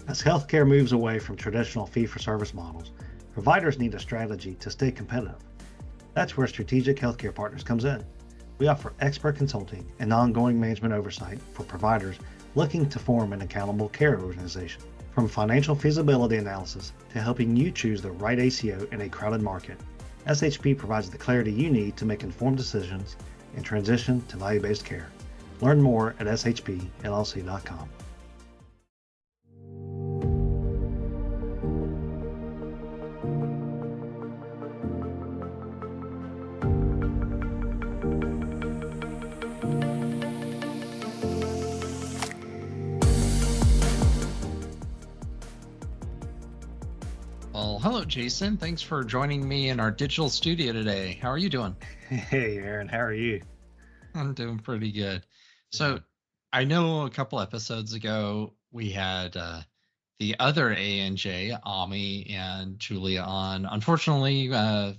As healthcare moves away from traditional fee-for-service models, providers need a strategy to stay competitive. That's where Strategic Healthcare Partners comes in. We offer expert consulting and ongoing management oversight for providers looking to form an accountable care organization. From financial feasibility analysis to helping you choose the right ACO in a crowded market, SHP provides the clarity you need to make informed decisions and transition to value-based care. Learn more at shpllc.com. Well, hello, Jason. Thanks for joining me in our digital studio today. How are you doing? Hey, Aaron, how are you? I'm doing pretty good. So, I know a couple episodes ago we had the other ANJ, Ami and Julia, on. Unfortunately,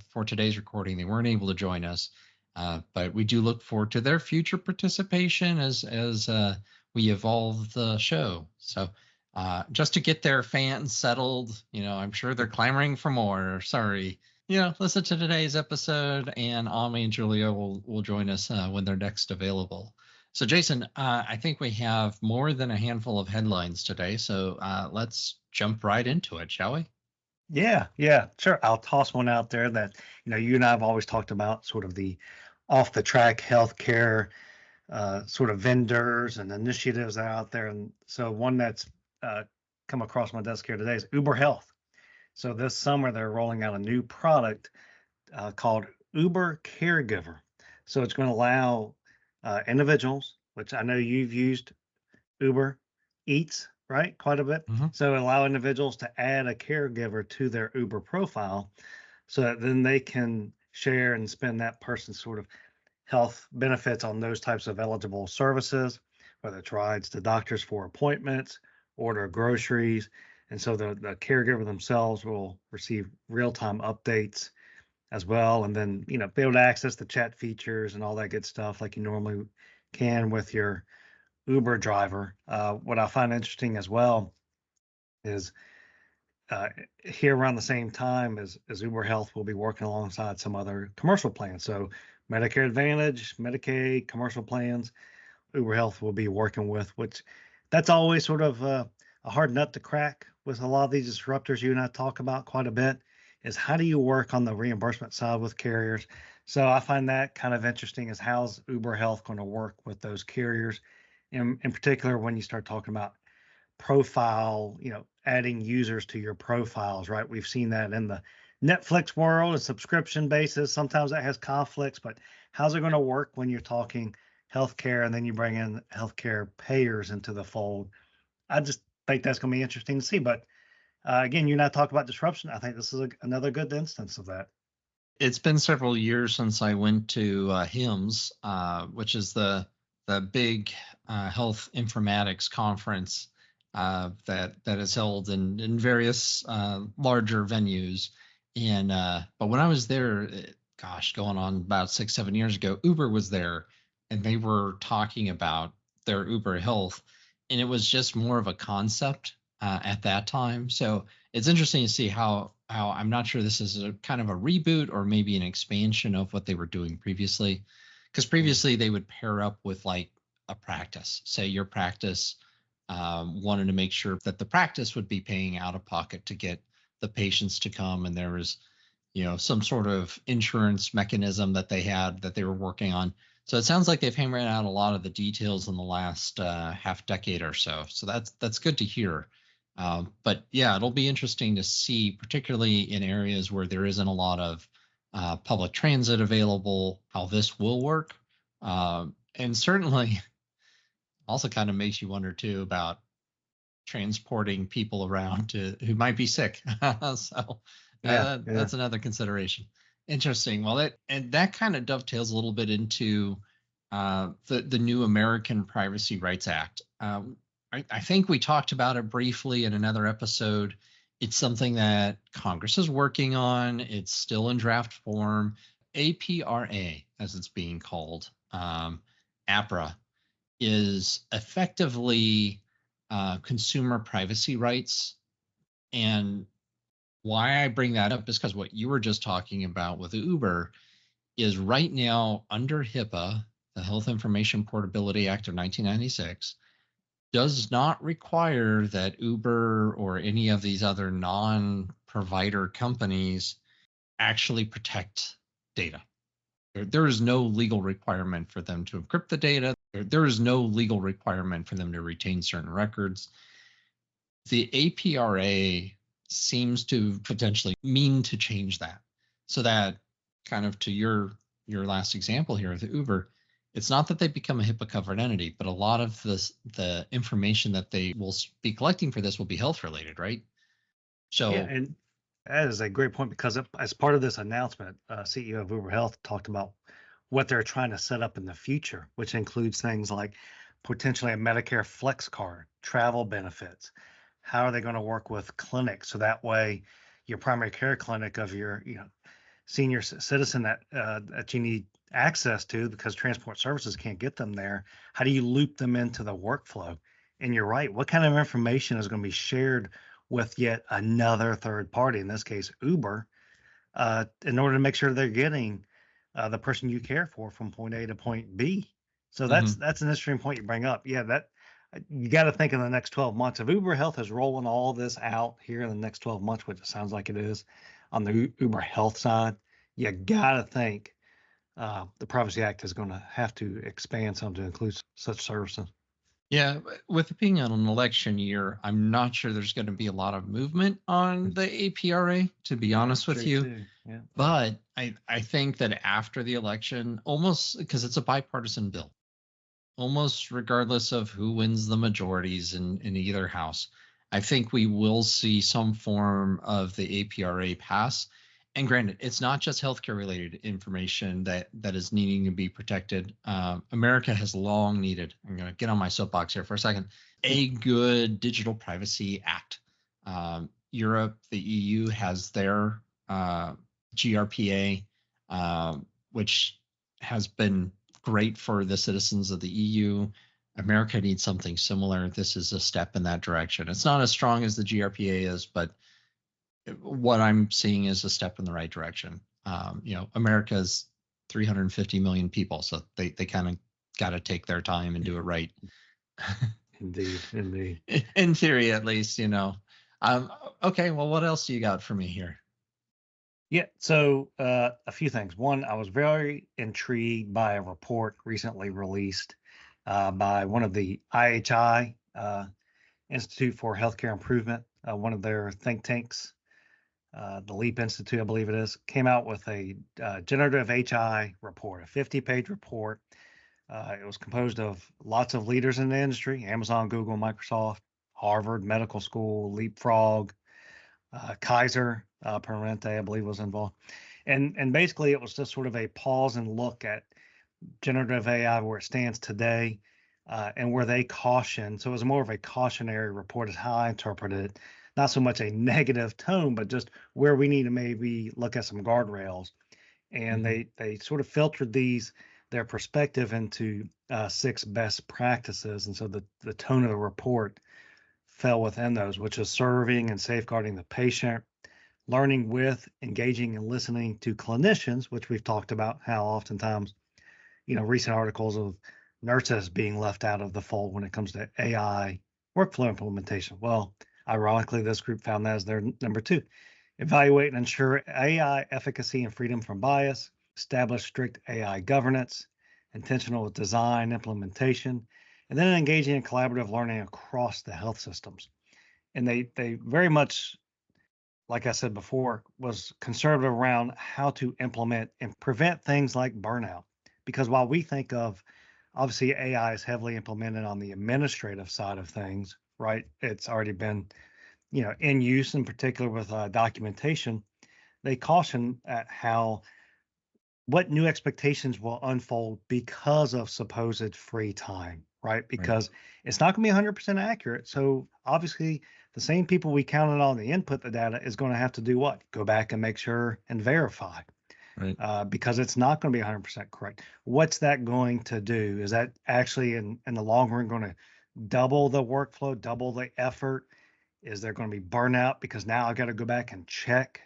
for today's recording, they weren't able to join us, but we do look forward to their future participation as we evolve the show. So, just to get their fans settled, I'm sure they're clamoring for more. Sorry. Listen to today's episode, and Ami and Julia will join us when they're next available. So, Jason, I think we have more than a handful of headlines today, so let's jump right into it, shall we? Yeah, sure. I'll toss one out there that, you and I have always talked about sort of the off-the-track healthcare sort of vendors and initiatives that are out there. And so one that's come across my desk here today is Uber Health. So this summer they're rolling out a new product called Uber Caregiver. So it's going to allow individuals, which I know you've used Uber Eats, right? Quite a bit. Mm-hmm. So allow individuals to add a caregiver to their Uber profile so that then they can share and spend that person's sort of health benefits on those types of eligible services, whether it's rides to doctors for appointments, order groceries. And so the caregiver themselves will receive real-time updates as well. And then, be able to access the chat features and all that good stuff like you normally can with your Uber driver. What I find interesting as well is here around the same time as Uber Health will be working alongside some other commercial plans. So Medicare Advantage, Medicaid, commercial plans, Uber Health will be working with, which that's always sort of a hard nut to crack with a lot of these disruptors you and I talk about quite a bit, is how do you work on the reimbursement side with carriers? So I find that kind of interesting, is how's Uber Health going to work with those carriers, in particular when you start talking about profile, adding users to your profiles, right? We've seen that in the Netflix world, a subscription basis. Sometimes that has conflicts, but how's it going to work when you're talking healthcare and then you bring in healthcare payers into the fold? I just think that's going to be interesting to see. But again, you and I talk about disruption. I think this is another good instance of that. It's been several years since I went to HIMSS, which is the big health informatics conference that is held in various larger venues. And but when I was there, going on about 6-7 years ago, Uber was there, and they were talking about their Uber Health, and it was just more of a concept at that time. So it's interesting to see how I'm not sure this is a kind of a reboot or maybe an expansion of what they were doing previously, because previously they would pair up with like a practice. Say your practice wanted to make sure that the practice would be paying out of pocket to get the patients to come, and there was some sort of insurance mechanism that they were working on. So it sounds like they've hammered out a lot of the details in the last half decade or so. So that's good to hear. But yeah, it'll be interesting to see, particularly in areas where there isn't a lot of public transit available, how this will work. And certainly also kind of makes you wonder too about transporting people around who might be sick. So that's another consideration. Interesting. Well, that kind of dovetails a little bit into the new American Privacy Rights Act. I think we talked about it briefly in another episode. It's something that Congress is working on. It's still in draft form. APRA, as it's being called, APRA, is effectively consumer privacy rights. And why I bring that up is because what you were just talking about with Uber is right now under HIPAA, the Health Information Portability Act of 1996, does not require that Uber or any of these other non-provider companies actually protect data. There is no legal requirement for them to encrypt the data. There is no legal requirement for them to retain certain records. The APRA seems to potentially mean to change that, so that, kind of to your last example here with Uber, it's not that they become a HIPAA covered entity, but a lot of the information that they will be collecting for this will be health related, right? Yeah, So and that is a great point because as part of this announcement, CEO of Uber Health talked about what they're trying to set up in the future, which includes things like potentially a Medicare flex card, travel benefits. How are they going to work with clinics so that way your primary care clinic of your senior citizen that you need access to because transport services can't get them there? How do you loop them into the workflow? And you're right. What kind of information is going to be shared with yet another third party, in this case, Uber, in order to make sure they're getting the person you care for from point A to point B? So mhm. that's an interesting point you bring up. Yeah, that you got to think in the next 12 months. If Uber Health is rolling all this out here in the next 12 months, which it sounds like it is on the Uber Health side, you got to think the Privacy Act is going to have to expand some to include such services. Yeah, with it being an election year, I'm not sure there's going to be a lot of movement on the APRA, to be That's honest with true you. too. Yeah. But I think that after the election, almost because it's a bipartisan bill, almost regardless of who wins the majorities in either house, I think we will see some form of the APRA pass. And granted, it's not just healthcare related information that is needing to be protected. America has long needed, I'm going to get on my soapbox here for a second, a good digital privacy act. Europe, the EU has their GRPA, which has been great for the citizens of the EU. America needs something similar. This is a step in that direction. It's not as strong as the GRPA is, but what I'm seeing is a step in the right direction. America's 350 million people, so they kind of got to take their time and do it right. Indeed, indeed. In theory, at least, okay, well, what else do you got for me here? Yeah, so a few things. One, I was very intrigued by a report recently released by one of the IHI, Institute for Healthcare Improvement, one of their think tanks, the LEAP Institute, I believe it is, came out with a generative HI report, a 50-page report. It was composed of lots of leaders in the industry: Amazon, Google, Microsoft, Harvard Medical School, Leapfrog, Kaiser Permanente, I believe, was involved. And basically, it was just sort of a pause and look at generative AI, where it stands today, and where they caution. So it was more of a cautionary report, is how I interpreted it. Not so much a negative tone, but just where we need to maybe look at some guardrails. And Mhm. they sort of filtered their perspective into 6 best practices. And so the tone of the report fell within those, which is serving and safeguarding the patient, learning with, engaging, and listening to clinicians, which we've talked about how oftentimes, recent articles of nurses being left out of the fold when it comes to AI workflow implementation. Well, ironically, this group found that as their number 2. Evaluate and ensure AI efficacy and freedom from bias, establish strict AI governance, intentional design, implementation, and then engaging in collaborative learning across the health systems. And they very much, like I said before, was conservative around how to implement and prevent things like burnout. Because while we think of, obviously, AI is heavily implemented on the administrative side of things, right? It's already been, in use, in particular with documentation. They caution at how what new expectations will unfold because of supposed free time, right? Right. Because it's not going to be 100% accurate. So obviously, the same people we counted on to input the data is going to have to do what? Go back and make sure and verify, Right. because it's not going to be 100% correct. What's that going to do? Is that actually in the long run going to double the workflow, double the effort? Is there going to be burnout because now I got to go back and check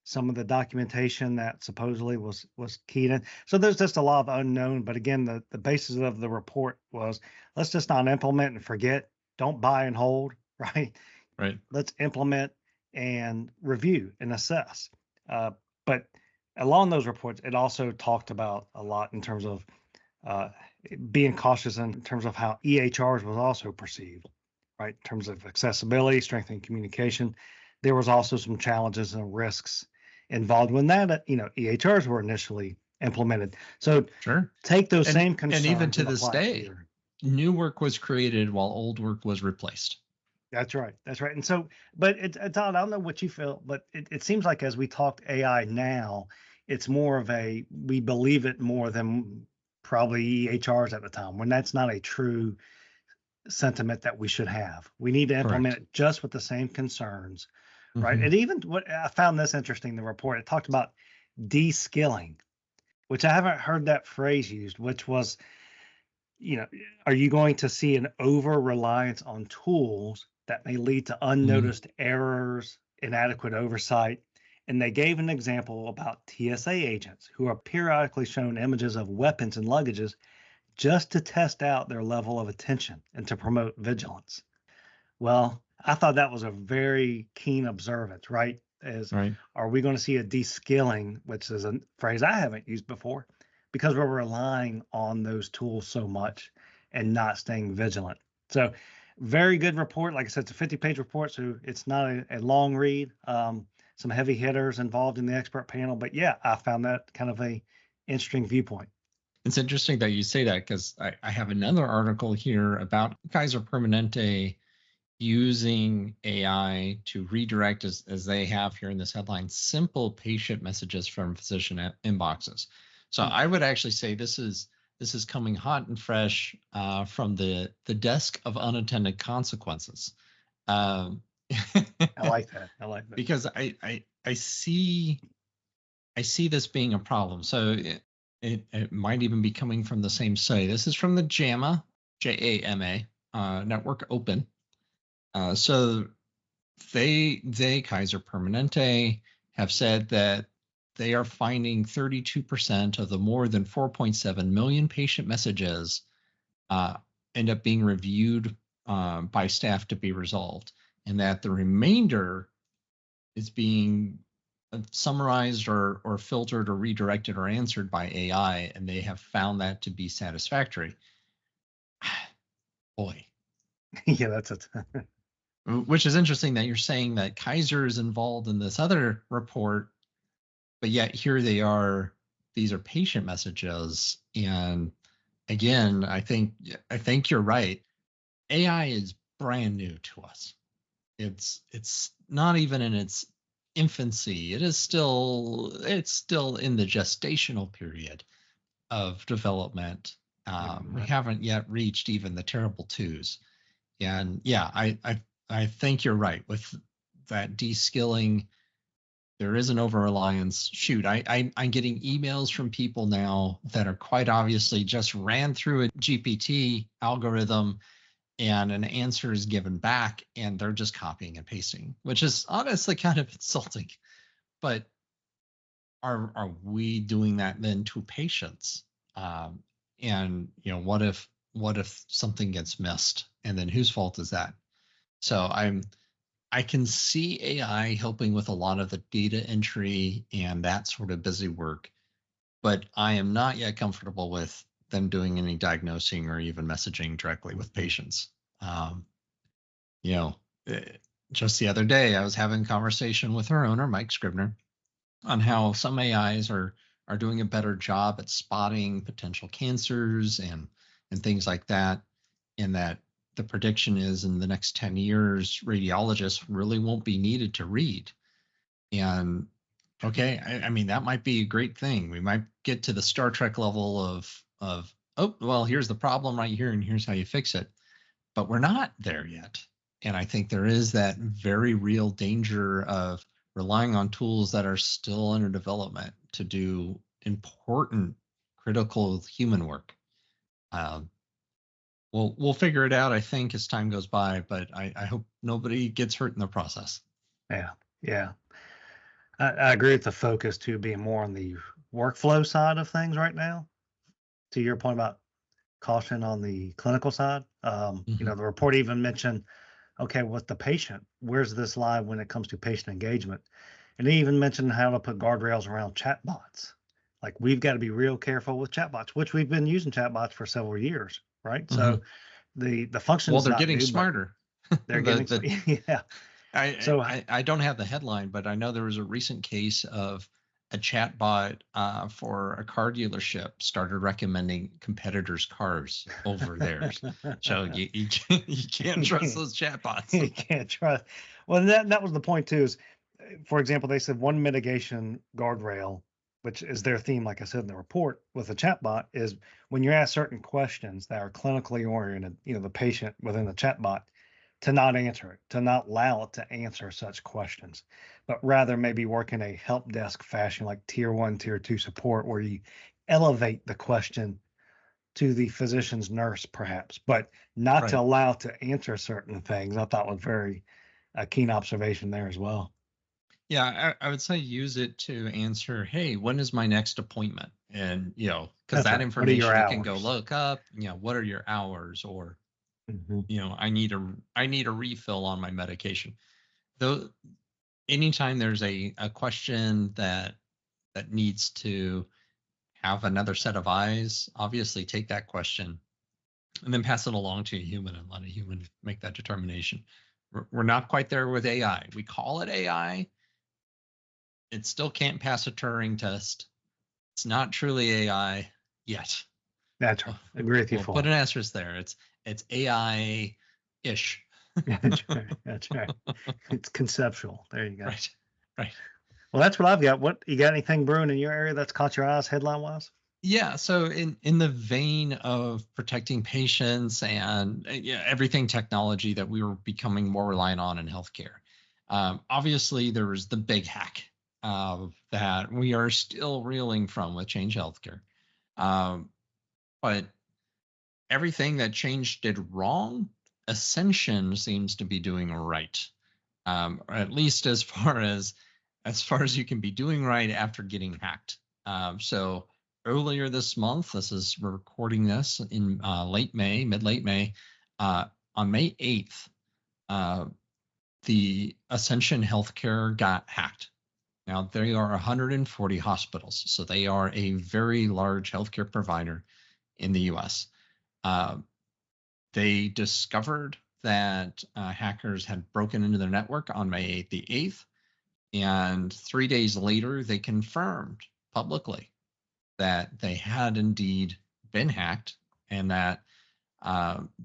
some of the documentation that supposedly was keyed in? So there's just a lot of unknown. But again, the basis of the report was, let's just not implement and forget. Don't buy and hold, right? Right. Let's implement and review and assess. But along those reports, it also talked about a lot in terms of uh, being cautious in terms of how EHRs was also perceived, right? In terms of accessibility, strengthening communication. There was also some challenges and risks involved when that, EHRs were initially implemented. So Sure. take those same And even concerns to and this apply it day, here. new work was created while old work was replaced. That's right. That's right. And so, but Todd, I don't know what you feel, but it seems like as we talk AI now, it's more of we believe it more than probably EHRs at the time, when that's not a true sentiment that we should have. We need to implement Correct. it just with the same concerns, right? Mm-hmm. And even what I found this interesting, the report, it talked about de-skilling, which I haven't heard that phrase used, which was, are you going to see an over reliance on tools that may lead to Mm-hmm. unnoticed errors, inadequate oversight? And they gave an example about TSA agents who are periodically shown images of weapons and luggages just to test out their level of attention and to promote vigilance. Well, I thought that was a very keen observance, right? Right. Are we going to see a de-skilling, which is a phrase I haven't used before, because we're relying on those tools so much and not staying vigilant? So, very good report. Like I said, it's a 50-page report, so it's not a long read. Some heavy hitters involved in the expert panel, but yeah, I found that kind of a interesting viewpoint. It's interesting that you say that, because I have another article here about Kaiser Permanente using AI to redirect, as they have here in this headline, simple patient messages from physician inboxes. So I would actually say this is coming hot and fresh from the desk of unintended consequences. Um, I like that. I like that. because I see this being a problem. So it might even be coming from the same study. This is from the JAMA, JAMA Network Open. So they Kaiser Permanente have said that they are finding 32% of the more than 4.7 million patient messages end up being reviewed by staff to be resolved, and that the remainder is being summarized or filtered or redirected or answered by AI, and they have found that to be satisfactory. Boy. Yeah, that's it. Which is interesting that you're saying that Kaiser is involved in this other report, but yet here they are. These are patient messages, and again, I think you're right. AI is brand new to us. It's not even in its infancy. It's still in the gestational period of development. We haven't yet reached even the terrible twos. And yeah, I think you're right with that de-skilling. There is an over-reliance. Shoot, I'm getting emails from people now that are quite obviously just ran through a GPT algorithm and an answer is given back and they're just copying and pasting, which is honestly kind of insulting. But are we doing that then to patients? And what if something gets missed, and then whose fault is that? So I can see AI helping with a lot of the data entry and that sort of busy work, but I am not yet comfortable with them doing any diagnosing or even messaging directly with patients. Um, you know, just the other day, I was having a conversation with our owner, Mike Scribner, on how some AIs are doing a better job at spotting potential cancers and things like that, and that the prediction is in the next 10 years, radiologists really won't be needed to read. And okay, I mean, that might be a great thing. We might get to the Star Trek level of oh, well, here's the problem right here, and here's how you fix it. But we're not there yet. And I think there is that very real danger of relying on tools that are still under development to do important, critical human work. Um, we'll figure it out, I think, as time goes by, but I hope nobody gets hurt in the process. Yeah, yeah. I agree with the focus to being more on the workflow side of things right now. To your point about caution on the clinical side, Mhm. the report even mentioned, okay, with the patient, where's this lie when it comes to patient engagement? And they even mentioned how to put guardrails around chatbots. Like we've got to be real careful with chatbots, which we've been using chatbots for several years, right? So Mhm. the Well, function's they're not getting new, but smarter. they're The getting the yeah. So I don't have the headline, but I know there was a recent case of a chatbot for a car dealership started recommending competitors' cars over theirs. So you can't trust those chatbots. you can't trust. Well, that was the point too. Is for example, they said one mitigation guardrail, which is their theme, like I said in the report with a chatbot, is when you're asked certain questions that are clinically oriented, the patient within the chatbot, to not answer it, to not allow it to answer such questions, but rather maybe work in a help desk fashion, like tier one, tier two support, where you elevate the question to the physician's nurse, perhaps, but not to Right. allow it to answer certain things. I thought was very a keen observation there as well. Yeah, I would say use it to answer, hey, when is my next appointment? And, because That's that right. What are your information you can go hours? look up, what are your hours? Or, Mhm. I need a refill on my medication. Though anytime there's a question that needs to have another set of eyes, obviously take that question and then pass it along to a human and let a human make that determination. We're not quite there with AI. We call it AI. It still can't pass a Turing test. It's not truly AI yet. That's right. Agree with you We'll put fully. an asterisk there. It's AI ish. That's right. That's right. It's conceptual. There you go. Right. Right. Well, that's what I've got. What you got anything brewing in your area that's caught your eyes headline wise? Yeah. So in the vein of protecting patients and yeah, everything technology that we were becoming more reliant on in healthcare, obviously there was the big hack that we are still reeling from with Change Healthcare. Um, but everything that Change did wrong, Ascension seems to be doing right. Or at least as far as you can be doing right after getting hacked. So earlier this month, this is we're recording this in mid late May. On May 8th, uh, the Ascension Healthcare got hacked. Now they are 140 hospitals, so they are a very large healthcare provider in the U.S. Uh, they discovered that hackers had broken into their network on May 8th, and 3 days later, they confirmed publicly that they had indeed been hacked and that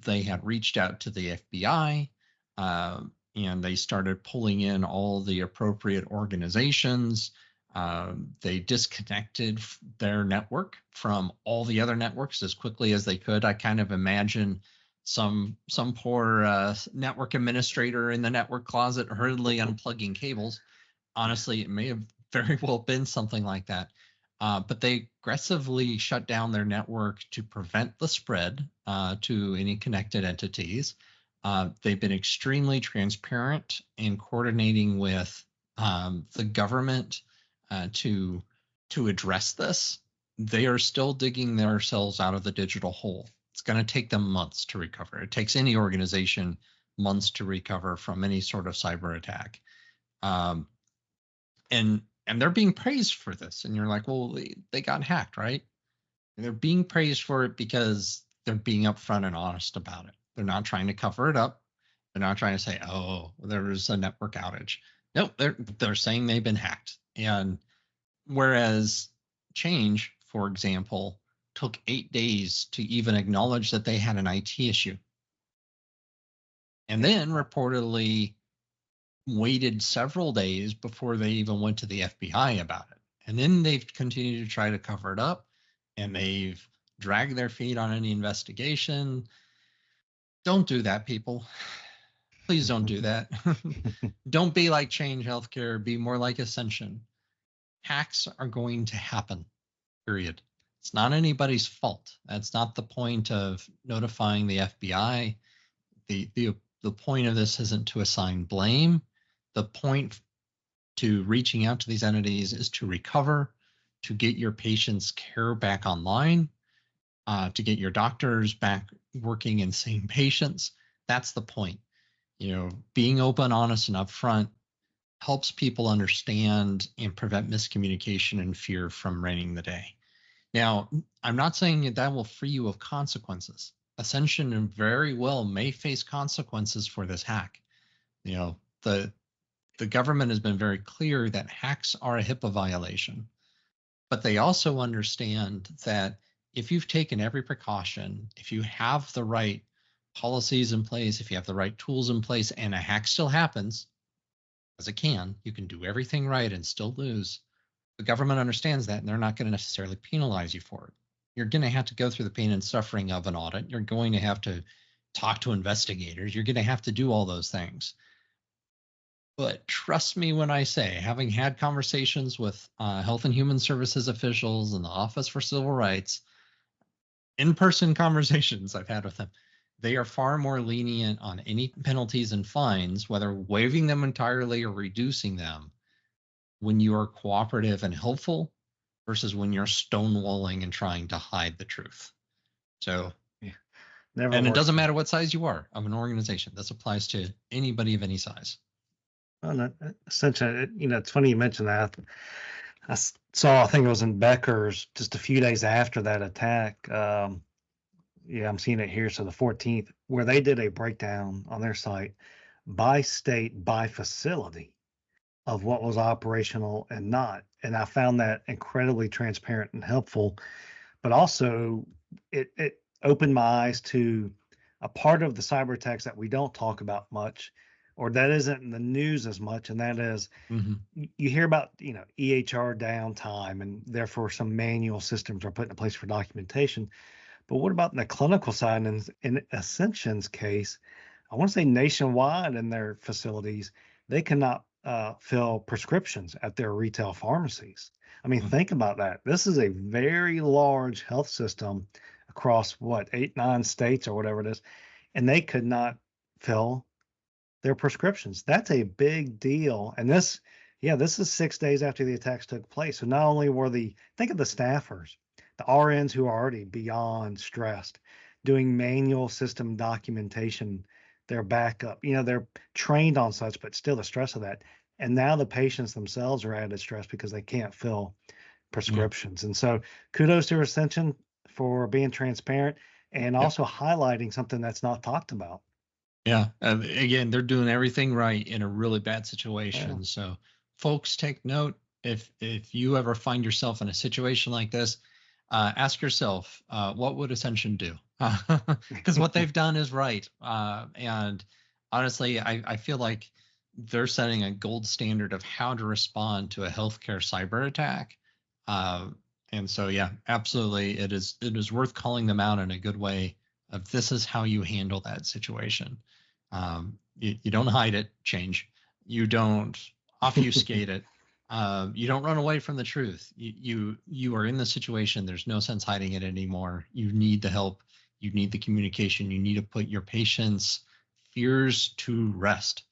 they had reached out to the FBI, and they started pulling in all the appropriate organizations. They disconnected their network from all the other networks as quickly as they could. I kind of imagine some poor network administrator in the network closet hurriedly unplugging cables. Honestly, it may have very well been something like that. But they aggressively shut down their network to prevent the spread to any connected entities. They've been extremely transparent in coordinating with the government to address this. They are still digging themselves out of the digital hole. It's going to take them months to recover. It takes any organization months to recover from any sort of cyber attack. Um, and they're being praised for this, and you're like, well, they got hacked, right? And they're being praised for it because they're being upfront and honest about it. They're not trying to cover it up. They're not trying to say, oh, there was a network outage. Nope, they're saying they've been hacked. And whereas Change, for example, took 8 days to even acknowledge that they had an IT issue, and Yeah. then reportedly waited several days before they even went to the FBI about it. And then they've continued to try to cover it up, and they've dragged their feet on any investigation. Don't do that, people. Please don't do that. Don't be like Change Healthcare, be more like Ascension. Hacks are going to happen, period. It's not anybody's fault. That's not the point of notifying the FBI. The point of this isn't to assign blame. The point to reaching out to these entities is to recover, to get your patients' care back online, to get your doctors back working and seeing patients. That's the point. Being open, honest, and upfront helps people understand and prevent miscommunication and fear from reigning the day. Now, I'm not saying that will free you of consequences. Ascension very well may face consequences for this hack. The government has been very clear that hacks are a HIPAA violation, but they also understand that if you've taken every precaution, if you have the right policies in place, if you have the right tools in place, and a hack still happens, as it can, you can do everything right and still lose. The government understands that, and they're not going to necessarily penalize you for it. You're going to have to go through the pain and suffering of an audit. You're going to have to talk to investigators. You're going to have to do all those things. But trust me when I say, having had conversations with Health and Human Services officials and the Office for Civil Rights, in-person conversations I've had with them, they are far more lenient on any penalties and fines, whether waiving them entirely or reducing them, when you are cooperative and helpful versus when you're stonewalling and trying to hide the truth. So, and it doesn't matter what size you are of an organization. This applies to anybody of any size. Well, essentially, it's funny you mentioned that. I think it was in Becker's just a few days after that attack. I'm seeing it here. So the 14th, where they did a breakdown on their site by state, by facility of what was operational and not. And I found that incredibly transparent and helpful, but also it opened my eyes to a part of the cyber attacks that we don't talk about much, or that isn't in the news as much. And that is, you hear about, EHR downtime, and therefore some manual systems are put in place for documentation. But what about in the clinical side? And in Ascension's case, I want to say nationwide in their facilities, they cannot fill prescriptions at their retail pharmacies. I mean, think about that. This is a very large health system across 8, 9 states or whatever it is, and they could not fill their prescriptions. That's a big deal. And this is 6 days after the attacks took place. So not only were think of the staffers, the RNs who are already beyond stressed, doing manual system documentation, their backup, they're trained on such, but still the stress of that. And now the patients themselves are added stress because they can't fill prescriptions. And so kudos to Ascension for being transparent and also highlighting something that's not talked about. Yeah. Again, they're doing everything right in a really bad situation. So folks, take note. If you ever find yourself in a situation like this, ask yourself, what would Ascension do? Because what they've done is right. And honestly, I feel like they're setting a gold standard of how to respond to a healthcare cyber attack. And so, absolutely, it is worth calling them out in a good way of this is how you handle that situation. You don't hide it, change. You don't obfuscate it. You don't run away from the truth. You are in the situation. There's no sense hiding it anymore. You need the help. You need the communication. You need to put your patients' fears to rest.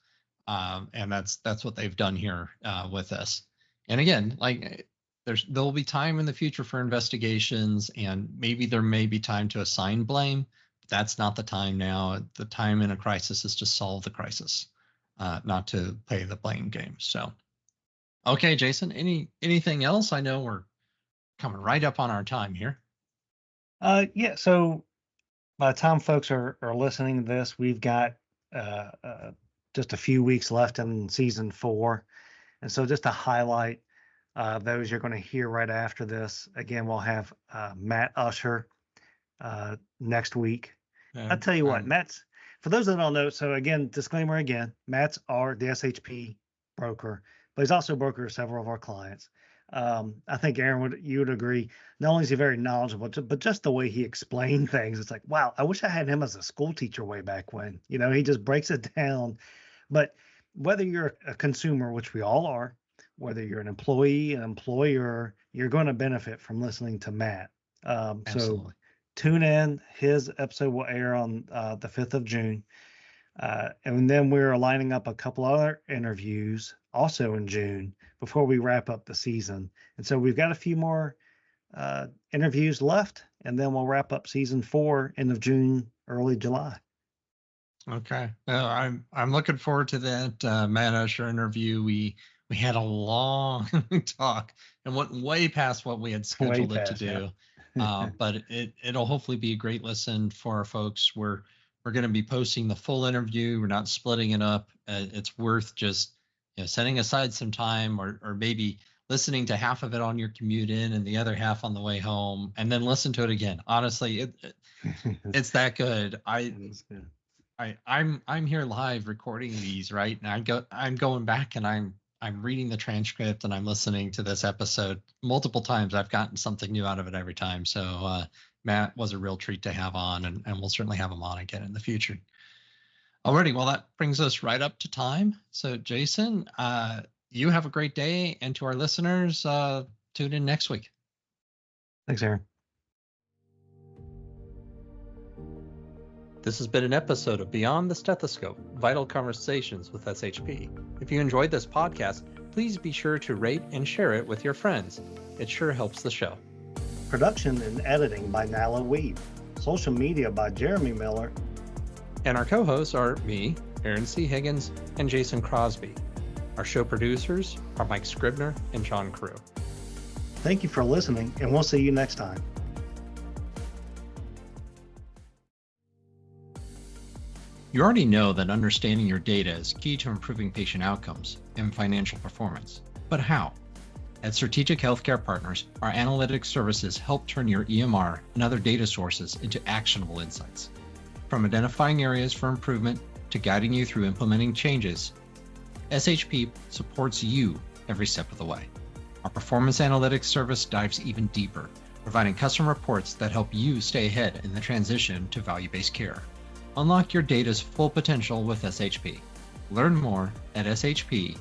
And that's what they've done here with us. And again, there'll be time in the future for investigations, and maybe there may be time to assign blame. But that's not the time now. The time in a crisis is to solve the crisis, not to play the blame game. So. Okay, Jason, anything else? I know we're coming right up on our time here. So by the time folks are listening to this, we've got just a few weeks left in season 4. And so just to highlight those you're going to hear right after this, again, we'll have Matt Usher next week. I'll tell you what, Matt's, for those that don't know, so again, disclaimer again, Matt's the SHP broker, but he's also a broker of several of our clients. I think Aaron you would agree. Not only is he very knowledgeable, but just the way he explained things, it's like, wow, I wish I had him as a school teacher way back when. He just breaks it down. But whether you're a consumer, which we all are, whether you're an employee, an employer, you're going to benefit from listening to Matt. So Absolutely. tune in. His episode will air on the 5th of June. And then we're lining up a couple other interviews also in June before we wrap up the season. And so we've got a few more interviews left, and then we'll wrap up season 4 end of June, early July. Okay. I'm looking forward to that Matt Usher interview. We had a long talk and went way past what we had scheduled it to do. But it'll hopefully be a great listen for our folks. We're going to be posting the full interview. We're not splitting it up. It's worth just setting aside some time, or maybe listening to half of it on your commute in and the other half on the way home, and then listen to it again. Honestly, it's that good. I'm here live recording these, right? And I'm going back and I'm reading the transcript and I'm listening to this episode multiple times. I've gotten something new out of it every time. So Matt was a real treat to have on, and we'll certainly have him on again in the future. Alrighty, well, that brings us right up to time. So Jason, you have a great day, and to our listeners, tune in next week. Thanks, Aaron. This has been an episode of Beyond the Stethoscope, Vital Conversations with SHP. If you enjoyed this podcast, please be sure to rate and share it with your friends. It sure helps the show. Production and editing by Nala Weed. Social media by Jeremy Miller. And our co-hosts are me, Aaron C. Higgins, and Jason Crosby. Our show producers are Mike Scribner and John Crew. Thank you for listening, and we'll see you next time. You already know that understanding your data is key to improving patient outcomes and financial performance. But how? At Strategic Healthcare Partners, our analytics services help turn your EMR and other data sources into actionable insights. From identifying areas for improvement to guiding you through implementing changes, SHP supports you every step of the way. Our performance analytics service dives even deeper, providing custom reports that help you stay ahead in the transition to value-based care. Unlock your data's full potential with SHP. Learn more at shpllc.com.